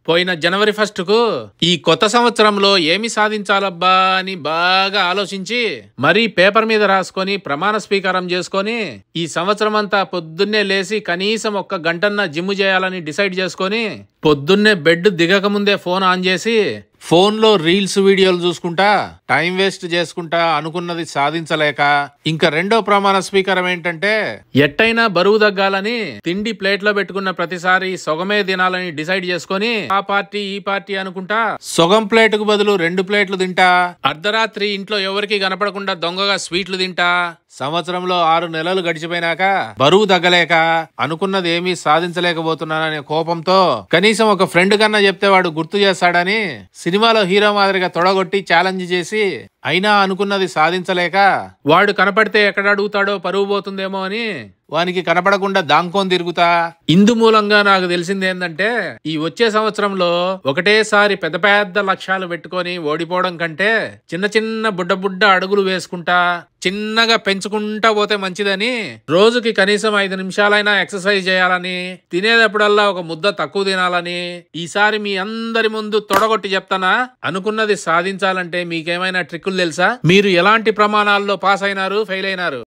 పోయిన జనవరి 1 కు ఈ కొత్త సంవత్సరంలో ఏమి సాధించాలబ్బా అని బాగా ఆలోచించి మరీ పేపర్ మీద రాసుకొని ప్రమాణ స్వీకారం చేసుకొని ఈ సంవత్సరం అంతా పొద్దున్నే లేసి కనీసం 1 గంటన్న జిమ్ చేయాలని డిసైడ్ చేసుకొని పొద్దున్నే బెడ్ దిగక ముందే ఫోన్ ఆన్ చేసి ఫోన్లో రీల్స్ వీడియోలు చూసుకుంటా టైం వేస్ట్ చేసుకుంటా అనుకున్నది సాధించలేక ఇంకా రెండో ప్రమాణ స్వీకారం ఏంటంటే ఎట్టైనా బరువు తగ్గాలని తిండి ప్లేట్లో పెట్టుకున్న ప్రతిసారి సొగమే తినాలని డిసైడ్ చేసుకొని ఆ పార్టీ ఈ పార్టీ అనుకుంటా సొగం ప్లేటుకు బదులు 2 ప్లేట్లు తింటా అర్ధరాత్రి ఇంట్లో ఎవరికి కనపడకుండా దొంగగా స్వీట్లు తింటా సంవత్సరంలో 6 నెలలు గడిచిపోయినాక బరువు తగ్గలేక అనుకున్నది ఏమీ సాధించలేకపోతున్నాననే కోపంతో కనీసం ఒక ఫ్రెండ్ కన్నా చెప్తే వాడు గుర్తు చేస్తాడని సినిమాలో హీరో మాదిరిగా తొడగొట్టి ఛాలెంజ్ చేసి అయినా అనుకున్నది సాధించలేక వాడు కనపడితే ఎక్కడ అడుగుతాడో పరువు పోతుందేమో అని వానికి కనపడకుండా దాంకొని తిరుగుతా ఇందు మూలంగా నాకు తెలిసింది ఏంటంటే ఈ వచ్చే సంవత్సరంలో ఒకటేసారి పెద్ద పెద్ద లక్ష్యాలు పెట్టుకొని ఓడిపోవడం కంటే చిన్న చిన్న బుడ్డ అడుగులు వేసుకుంటా చిన్నగా పెంచుకుంటా పోతే మంచిదని రోజుకి కనీసం 5 నిమిషాలైనా ఎక్సర్సైజ్ చేయాలని తినేటప్పుడల్లా ఒక ముద్ద తక్కువ తినాలని ఈసారి మీ అందరి ముందు తొడగొట్టి చెప్తానా అనుకున్నది సాధించాలంటే మీకేమైనా ట్రిక్కులు తెలుసా మీరు ఎలాంటి ప్రమాణాల్లో పాస్ అయినారు ఫెయిల్ అయినారు